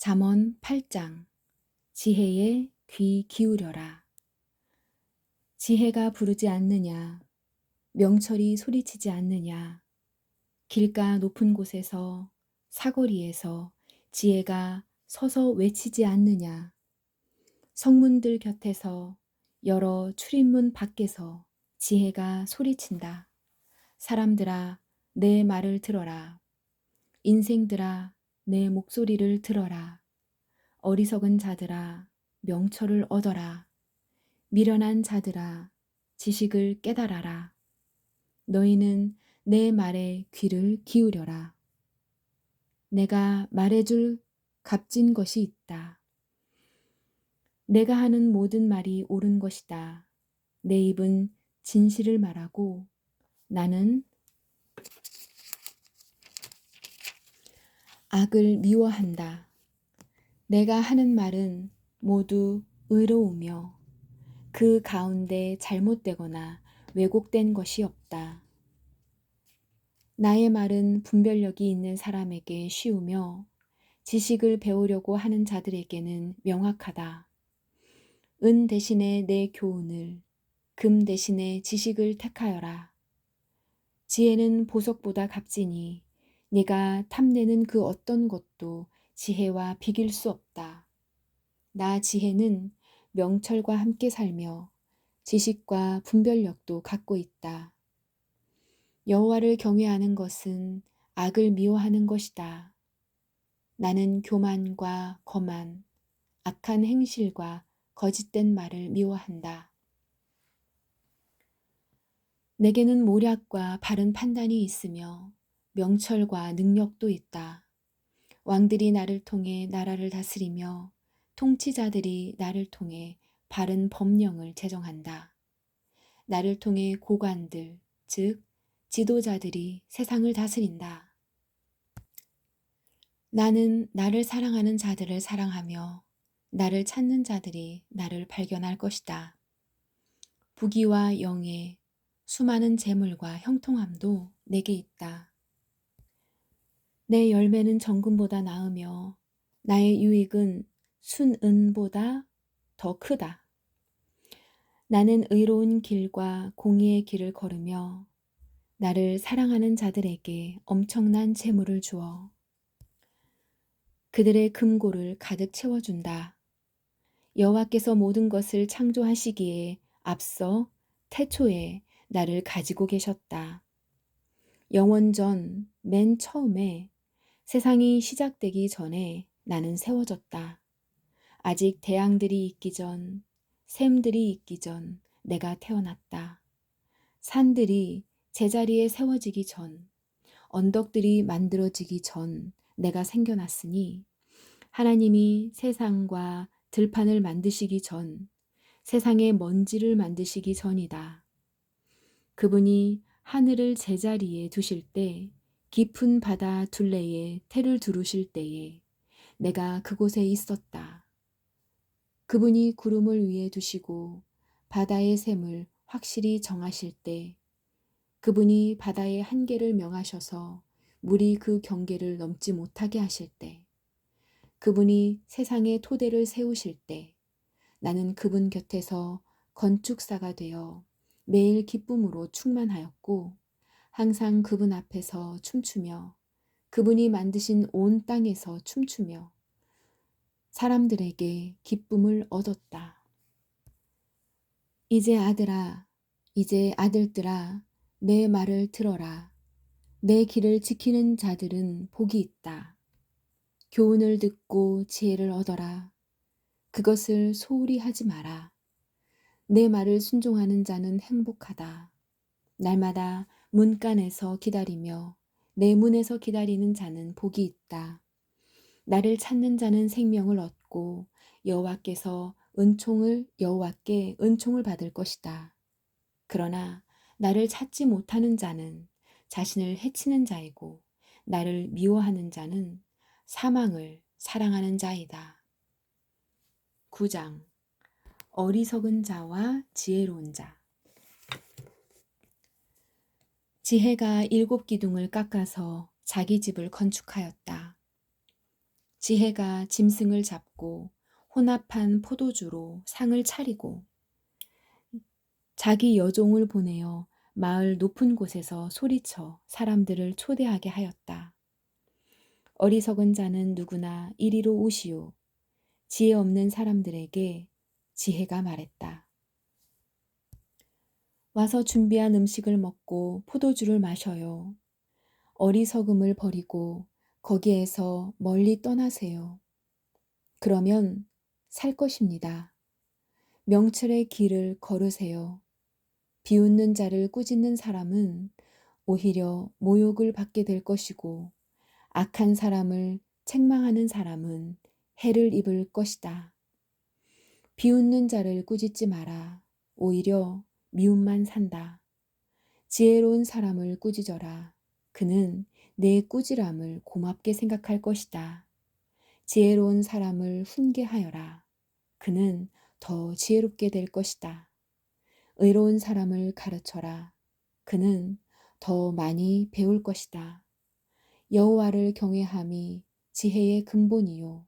잠언 8장 지혜에 귀 기울여라. 지혜가 부르지 않느냐? 명철이 소리치지 않느냐? 길가 높은 곳에서 사거리에서 지혜가 서서 외치지 않느냐? 성문들 곁에서 여러 출입문 밖에서 지혜가 소리친다. 사람들아, 내 말을 들어라. 인생들아, 내 목소리를 들어라. 어리석은 자들아, 명철을 얻어라. 미련한 자들아, 지식을 깨달아라. 너희는 내 말에 귀를 기울여라. 내가 말해줄 값진 것이 있다. 내가 하는 모든 말이 옳은 것이다. 내 입은 진실을 말하고 나는 악을 미워한다. 내가 하는 말은 모두 의로우며 그 가운데 잘못되거나 왜곡된 것이 없다. 나의 말은 분별력이 있는 사람에게 쉬우며 지식을 배우려고 하는 자들에게는 명확하다. 은 대신에 내 교훈을, 금 대신에 지식을 택하여라. 지혜는 보석보다 값지니 네가 탐내는 그 어떤 것도 지혜와 비길 수 없다. 나 지혜는 명철과 함께 살며 지식과 분별력도 갖고 있다. 여호와를 경외하는 것은 악을 미워하는 것이다. 나는 교만과 거만, 악한 행실과 거짓된 말을 미워한다. 내게는 모략과 바른 판단이 있으며 명철과 능력도 있다. 왕들이 나를 통해 나라를 다스리며 통치자들이 나를 통해 바른 법령을 제정한다. 나를 통해 고관들, 즉 지도자들이 세상을 다스린다. 나는 나를 사랑하는 자들을 사랑하며 나를 찾는 자들이 나를 발견할 것이다. 부귀와 영예, 수많은 재물과 형통함도 내게 있다. 내 열매는 정금보다 나으며 나의 유익은 순은보다 더 크다. 나는 의로운 길과 공의의 길을 걸으며 나를 사랑하는 자들에게 엄청난 재물을 주어 그들의 금고를 가득 채워준다. 여호와께서 모든 것을 창조하시기에 앞서 태초에 나를 가지고 계셨다. 영원전 맨 처음에 세상이 시작되기 전에 나는 세워졌다. 아직 태양들이 있기 전, 샘들이 있기 전 내가 태어났다. 산들이 제자리에 세워지기 전, 언덕들이 만들어지기 전 내가 생겨났으니 하나님이 세상과 들판을 만드시기 전, 세상의 먼지를 만드시기 전이다. 그분이 하늘을 제자리에 두실 때, 깊은 바다 둘레에 태를 두르실 때에 내가 그곳에 있었다. 그분이 구름을 위에 두시고 바다의 샘을 확실히 정하실 때, 그분이 바다의 한계를 명하셔서 물이 그 경계를 넘지 못하게 하실 때, 그분이 세상의 토대를 세우실 때 나는 그분 곁에서 건축사가 되어 매일 기쁨으로 충만하였고 항상 그분 앞에서 춤추며 그분이 만드신 온 땅에서 춤추며 사람들에게 기쁨을 얻었다. 이제 아들아, 이제 아들들아, 내 말을 들어라. 내 길을 지키는 자들은 복이 있다. 교훈을 듣고 지혜를 얻어라. 그것을 소홀히 하지 마라. 내 말을 순종하는 자는 행복하다. 날마다 문간에서 기다리며 내 문에서 기다리는 자는 복이 있다. 나를 찾는 자는 생명을 얻고 여호와께 은총을 받을 것이다. 그러나 나를 찾지 못하는 자는 자신을 해치는 자이고 나를 미워하는 자는 사망을 사랑하는 자이다. 9장 어리석은 자와 지혜로운 자. 지혜가 7 기둥을 깎아서 자기 집을 건축하였다. 지혜가 짐승을 잡고 혼합한 포도주로 상을 차리고 자기 여종을 보내어 마을 높은 곳에서 소리쳐 사람들을 초대하게 하였다. 어리석은 자는 누구나 이리로 오시오. 지혜 없는 사람들에게 지혜가 말했다. 와서 준비한 음식을 먹고 포도주를 마셔요. 어리석음을 버리고 거기에서 멀리 떠나세요. 그러면 살 것입니다. 명철의 길을 걸으세요. 비웃는 자를 꾸짖는 사람은 오히려 모욕을 받게 될 것이고 악한 사람을 책망하는 사람은 해를 입을 것이다. 비웃는 자를 꾸짖지 마라. 오히려 미움만 산다. 지혜로운 사람을 꾸짖어라. 그는 내 꾸지람을 고맙게 생각할 것이다. 지혜로운 사람을 훈계하여라. 그는 더 지혜롭게 될 것이다. 의로운 사람을 가르쳐라. 그는 더 많이 배울 것이다. 여호와를 경외함이 지혜의 근본이요.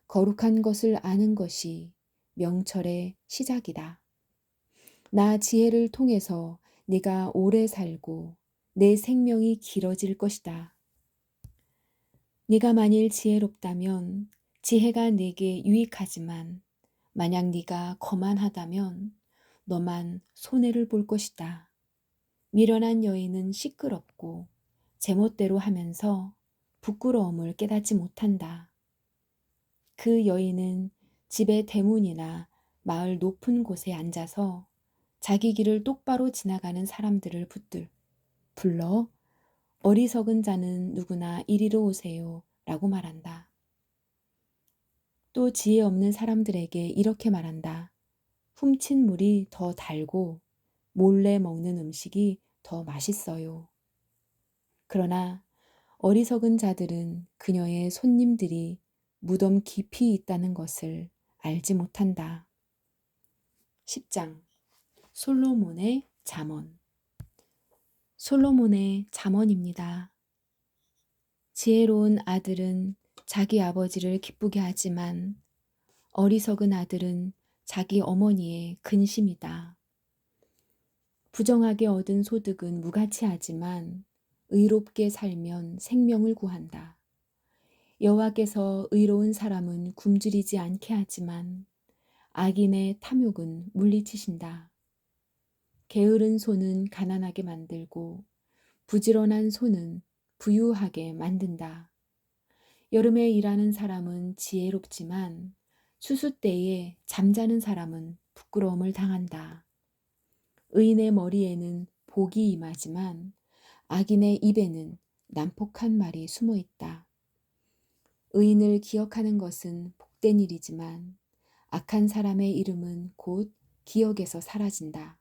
거룩한 것을 아는 것이 명철의 시작이다. 나 지혜를 통해서 네가 오래 살고 내 생명이 길어질 것이다. 네가 만일 지혜롭다면 지혜가 네게 유익하지만 만약 네가 거만하다면 너만 손해를 볼 것이다. 미련한 여인은 시끄럽고 제멋대로 하면서 부끄러움을 깨닫지 못한다. 그 여인은 집의 대문이나 마을 높은 곳에 앉아서 자기 길을 똑바로 지나가는 사람들을 불러 어리석은 자는 누구나 이리로 오세요 라고 말한다. 또 지혜 없는 사람들에게 이렇게 말한다. 훔친 물이 더 달고 몰래 먹는 음식이 더 맛있어요. 그러나 어리석은 자들은 그녀의 손님들이 무덤 깊이 있다는 것을 알지 못한다. 10장 솔로몬의 잠언. 솔로몬의 잠언입니다. 지혜로운 아들은 자기 아버지를 기쁘게 하지만 어리석은 아들은 자기 어머니의 근심이다. 부정하게 얻은 소득은 무가치하지만 의롭게 살면 생명을 구한다. 여호와께서 의로운 사람은 굶주리지 않게 하지만 악인의 탐욕은 물리치신다. 게으른 손은 가난하게 만들고 부지런한 손은 부유하게 만든다. 여름에 일하는 사람은 지혜롭지만 추수 때에 잠자는 사람은 부끄러움을 당한다. 의인의 머리에는 복이 임하지만 악인의 입에는 난폭한 말이 숨어 있다. 의인을 기억하는 것은 복된 일이지만 악한 사람의 이름은 곧 기억에서 사라진다.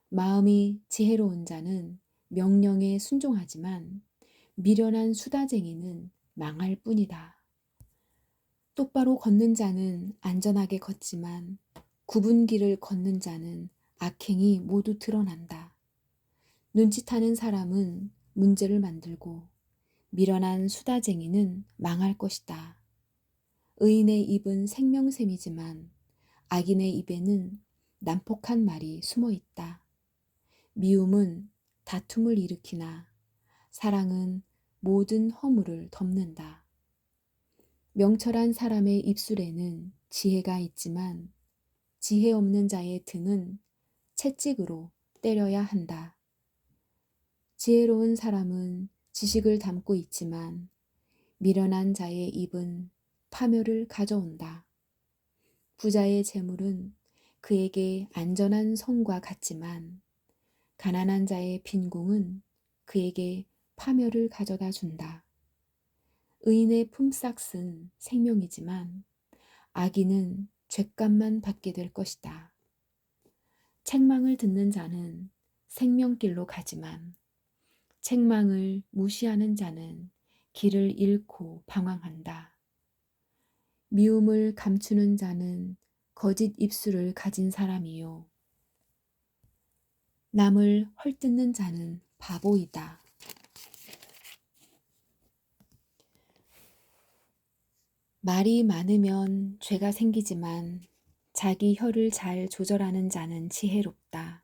마음이 지혜로운 자는 명령에 순종하지만 미련한 수다쟁이는 망할 뿐이다. 똑바로 걷는 자는 안전하게 걷지만 굽은 길을 걷는 자는 악행이 모두 드러난다. 눈치타는 사람은 문제를 만들고 미련한 수다쟁이는 망할 것이다. 의인의 입은 생명샘이지만 악인의 입에는 난폭한 말이 숨어 있다. 미움은 다툼을 일으키나 사랑은 모든 허물을 덮는다. 명철한 사람의 입술에는 지혜가 있지만 지혜 없는 자의 등은 채찍으로 때려야 한다. 지혜로운 사람은 지식을 담고 있지만 미련한 자의 입은 파멸을 가져온다. 부자의 재물은 그에게 안전한 성과 같지만 가난한 자의 빈궁은 그에게 파멸을 가져다 준다. 의인의 품삯은 생명이지만 악인은 죗값만 받게 될 것이다. 책망을 듣는 자는 생명길로 가지만 책망을 무시하는 자는 길을 잃고 방황한다. 미움을 감추는 자는 거짓 입술을 가진 사람이요. 남을 헐뜯는 자는 바보이다. 말이 많으면 죄가 생기지만 자기 혀를 잘 조절하는 자는 지혜롭다.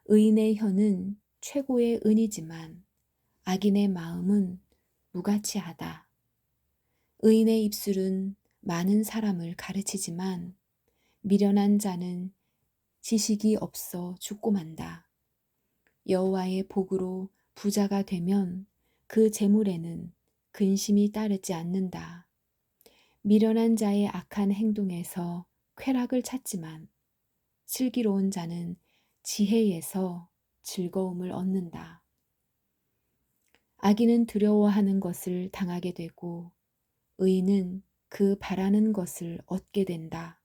의인의 혀는 최고의 은이지만 악인의 마음은 무가치하다. 의인의 입술은 많은 사람을 가르치지만 미련한 자는 지식이 없어 죽고 만다. 여호와의 복으로 부자가 되면 그 재물에는 근심이 따르지 않는다. 미련한 자의 악한 행동에서 쾌락을 찾지만 슬기로운 자는 지혜에서 즐거움을 얻는다. 악인은 두려워하는 것을 당하게 되고 의인은 그 바라는 것을 얻게 된다.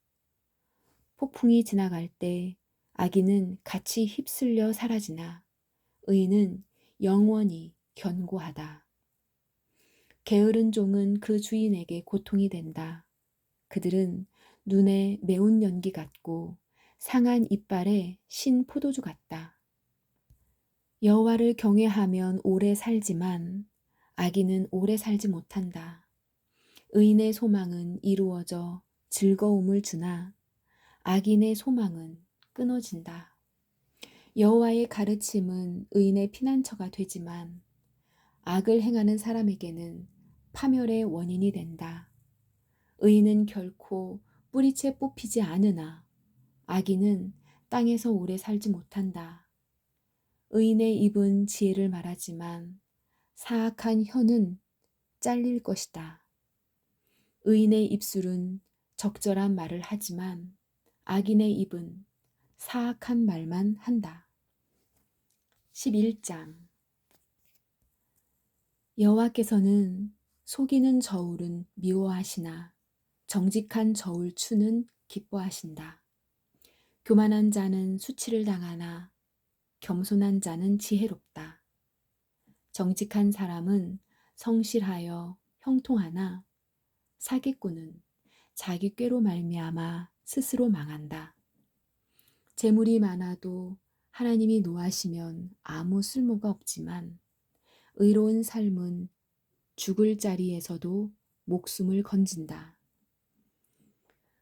폭풍이 지나갈 때 악인은 같이 휩쓸려 사라지나 의인은 영원히 견고하다. 게으른 종은 그 주인에게 고통이 된다. 그들은 눈에 매운 연기 같고 상한 이빨에 신 포도주 같다. 여호와를 경외하면 오래 살지만 악인은 오래 살지 못한다. 의인의 소망은 이루어져 즐거움을 주나 악인의 소망은 끊어진다. 여호와의 가르침은 의인의 피난처가 되지만 악을 행하는 사람에게는 파멸의 원인이 된다. 의인은 결코 뿌리채 뽑히지 않으나 악인은 땅에서 오래 살지 못한다. 의인의 입은 지혜를 말하지만 사악한 혀는 잘릴 것이다. 의인의 입술은 적절한 말을 하지만 악인의 입은 사악한 말만 한다. 11장 여호와께서는 속이는 저울은 미워하시나 정직한 저울추는 기뻐하신다. 교만한 자는 수치를 당하나 겸손한 자는 지혜롭다. 정직한 사람은 성실하여 형통하나 사기꾼은 자기 꾀로 말미암아 스스로 망한다. 재물이 많아도 하나님이 노하시면 아무 쓸모가 없지만 의로운 삶은 죽을 자리에서도 목숨을 건진다.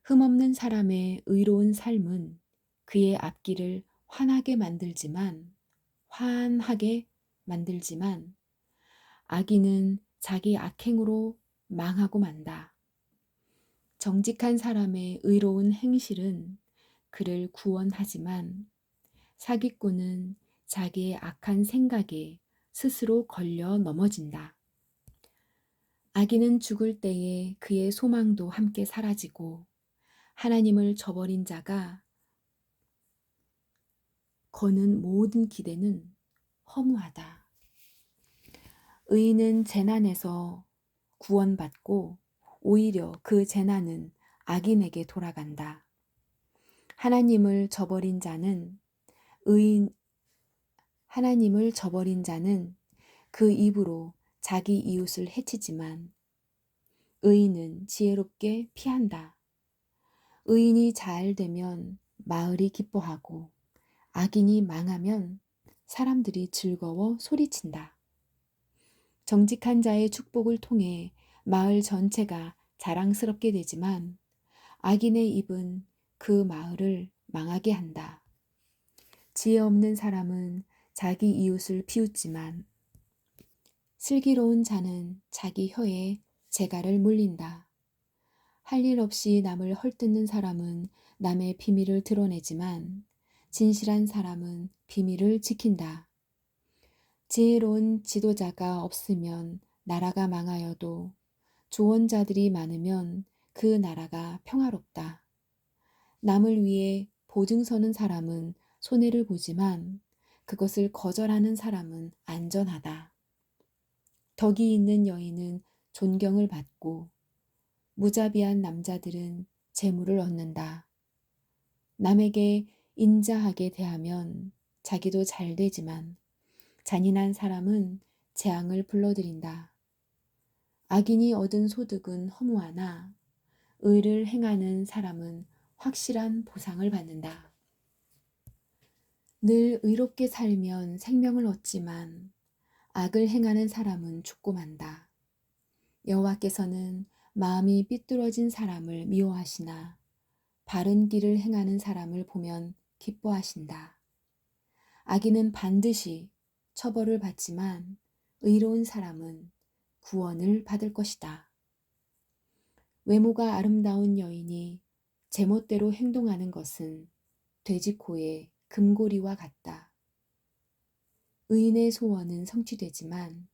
흠없는 사람의 의로운 삶은 그의 앞길을 환하게 만들지만 악인은 자기 악행으로 망하고 만다. 정직한 사람의 의로운 행실은 그를 구원하지만 사기꾼은 자기의 악한 생각에 스스로 걸려 넘어진다. 악인은 죽을 때에 그의 소망도 함께 사라지고 하나님을 저버린 자가 거는 모든 기대는 허무하다. 의인은 재난에서 구원받고 오히려 그 재난은 악인에게 돌아간다. 하나님을 저버린 자는 그 입으로 자기 이웃을 해치지만 의인은 지혜롭게 피한다. 의인이 잘 되면 마을이 기뻐하고 악인이 망하면 사람들이 즐거워 소리친다. 정직한 자의 축복을 통해 마을 전체가 자랑스럽게 되지만 악인의 입은 그 마을을 망하게 한다. 지혜 없는 사람은 자기 이웃을 비웃지만 슬기로운 자는 자기 혀에 재갈을 물린다. 할 일 없이 남을 헐뜯는 사람은 남의 비밀을 드러내지만 진실한 사람은 비밀을 지킨다. 지혜로운 지도자가 없으면 나라가 망하여도 조언자들이 많으면 그 나라가 평화롭다. 남을 위해 보증 서는 사람은 손해를 보지만 그것을 거절하는 사람은 안전하다. 덕이 있는 여인은 존경을 받고 무자비한 남자들은 재물을 얻는다. 남에게 인자하게 대하면 자기도 잘 되지만 잔인한 사람은 재앙을 불러들인다. 악인이 얻은 소득은 허무하나 의를 행하는 사람은 확실한 보상을 받는다. 늘 의롭게 살면 생명을 얻지만 악을 행하는 사람은 죽고 만다. 여호와께서는 마음이 삐뚤어진 사람을 미워하시나 바른 길을 행하는 사람을 보면 기뻐하신다. 악인은 반드시 처벌을 받지만 의로운 사람은 구원을 받을 것이다. 외모가 아름다운 여인이 제멋대로 행동하는 것은 돼지코의 금고리와 같다. 의인의 소원은 성취되지만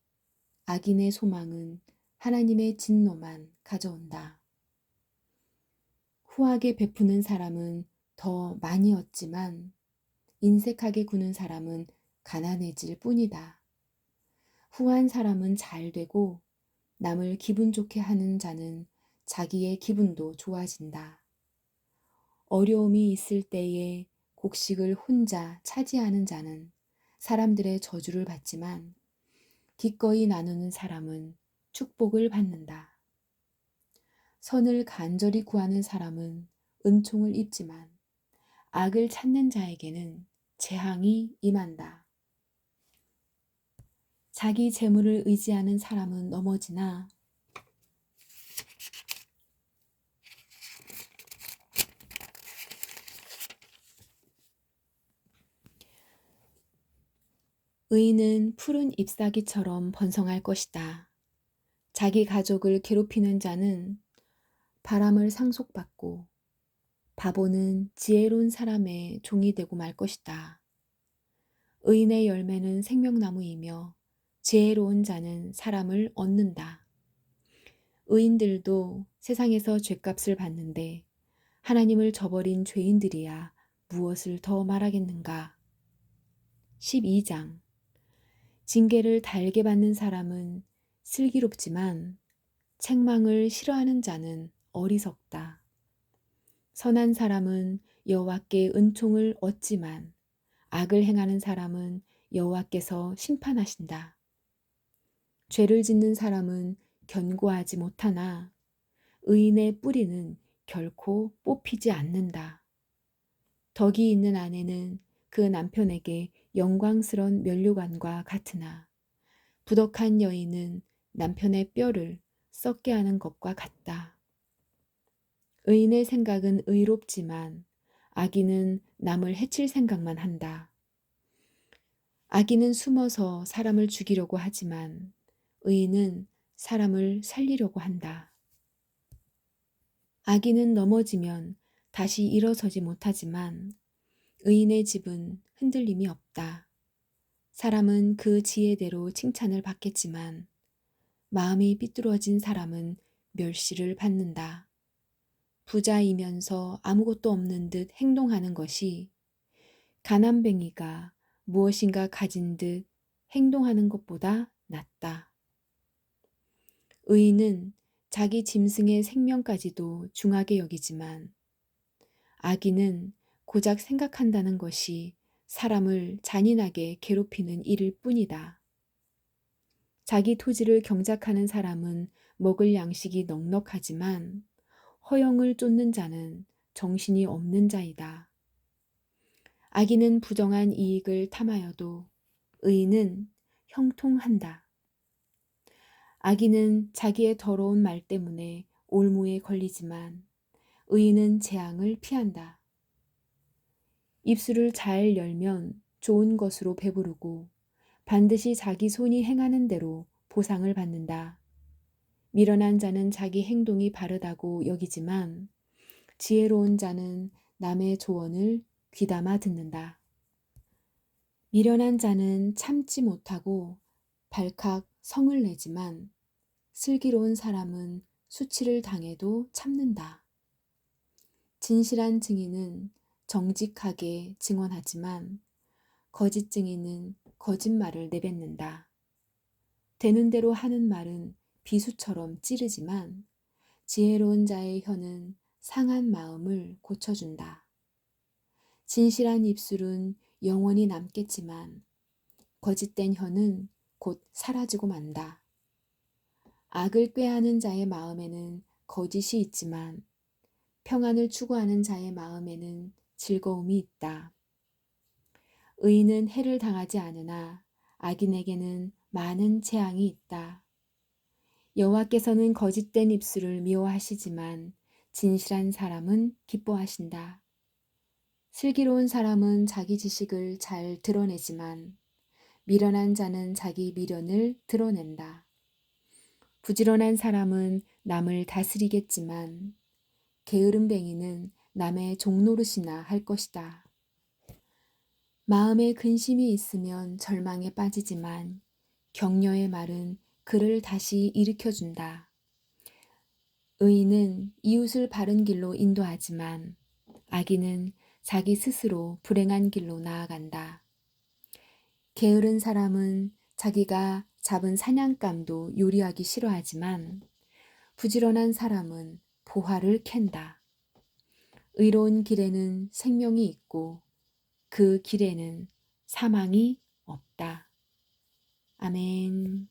악인의 소망은 하나님의 진노만 가져온다. 후하게 베푸는 사람은 더 많이 얻지만 인색하게 구는 사람은 가난해질 뿐이다. 후한 사람은 잘 되고 남을 기분 좋게 하는 자는 자기의 기분도 좋아진다. 어려움이 있을 때에 곡식을 혼자 차지하는 자는 사람들의 저주를 받지만 기꺼이 나누는 사람은 축복을 받는다. 선을 간절히 구하는 사람은 은총을 입지만 악을 찾는 자에게는 재앙이 임한다. 자기 재물을 의지하는 사람은 넘어지나 의인은 푸른 잎사귀처럼 번성할 것이다. 자기 가족을 괴롭히는 자는 바람을 상속받고 바보는 지혜로운 사람의 종이 되고 말 것이다. 의인의 열매는 생명나무이며 지혜로운 자는 사람을 얻는다. 의인들도 세상에서 죗값을 받는데 하나님을 저버린 죄인들이야 무엇을 더 말하겠는가. 12장 징계를 달게 받는 사람은 슬기롭지만 책망을 싫어하는 자는 어리석다. 선한 사람은 여호와께 은총을 얻지만 악을 행하는 사람은 여호와께서 심판하신다. 죄를 짓는 사람은 견고하지 못하나 의인의 뿌리는 결코 뽑히지 않는다. 덕이 있는 아내는 그 남편에게 영광스러운 면류관과 같으나 부덕한 여인은 남편의 뼈를 썩게 하는 것과 같다. 의인의 생각은 의롭지만 악인은 남을 해칠 생각만 한다. 악인은 숨어서 사람을 죽이려고 하지만 의인은 사람을 살리려고 한다. 악인은 넘어지면 다시 일어서지 못하지만 의인의 집은 흔들림이 없다. 사람은 그 지혜대로 칭찬을 받겠지만 마음이 삐뚤어진 사람은 멸시를 받는다. 부자이면서 아무것도 없는 듯 행동하는 것이 가난뱅이가 무엇인가 가진 듯 행동하는 것보다 낫다. 의인은 자기 짐승의 생명까지도 중하게 여기지만 악인은 고작 생각한다는 것이 사람을 잔인하게 괴롭히는 일일 뿐이다. 자기 토지를 경작하는 사람은 먹을 양식이 넉넉하지만 허영을 쫓는 자는 정신이 없는 자이다. 악인은 부정한 이익을 탐하여도 의인은 형통한다. 악인은 자기의 더러운 말 때문에 올무에 걸리지만 의인은 재앙을 피한다. 입술을 잘 열면 좋은 것으로 배부르고 반드시 자기 손이 행하는 대로 보상을 받는다. 미련한 자는 자기 행동이 바르다고 여기지만 지혜로운 자는 남의 조언을 귀담아 듣는다. 미련한 자는 참지 못하고 발칵 성을 내지만 슬기로운 사람은 수치를 당해도 참는다. 진실한 증인은 정직하게 증언하지만 거짓 증인은 거짓말을 내뱉는다. 되는 대로 하는 말은 비수처럼 찌르지만 지혜로운 자의 혀는 상한 마음을 고쳐준다. 진실한 입술은 영원히 남겠지만 거짓된 혀는 곧 사라지고 만다. 악을 꾀하는 자의 마음에는 거짓이 있지만 평안을 추구하는 자의 마음에는 즐거움이 있다. 의인은 해를 당하지 않으나 악인에게는 많은 재앙이 있다. 여호와께서는 거짓된 입술을 미워하시지만 진실한 사람은 기뻐하신다. 슬기로운 사람은 자기 지식을 잘 드러내지만 미련한 자는 자기 미련을 드러낸다. 부지런한 사람은 남을 다스리겠지만 게으름뱅이는 남의 종노릇이나 할 것이다. 마음에 근심이 있으면 절망에 빠지지만 격려의 말은 그를 다시 일으켜준다. 의인은 이웃을 바른 길로 인도하지만 악인은 자기 스스로 불행한 길로 나아간다. 게으른 사람은 자기가 잡은 사냥감도 요리하기 싫어하지만 부지런한 사람은 보화를 캔다. 의로운 길에는 생명이 있고 그 길에는 사망이 없다. 아멘.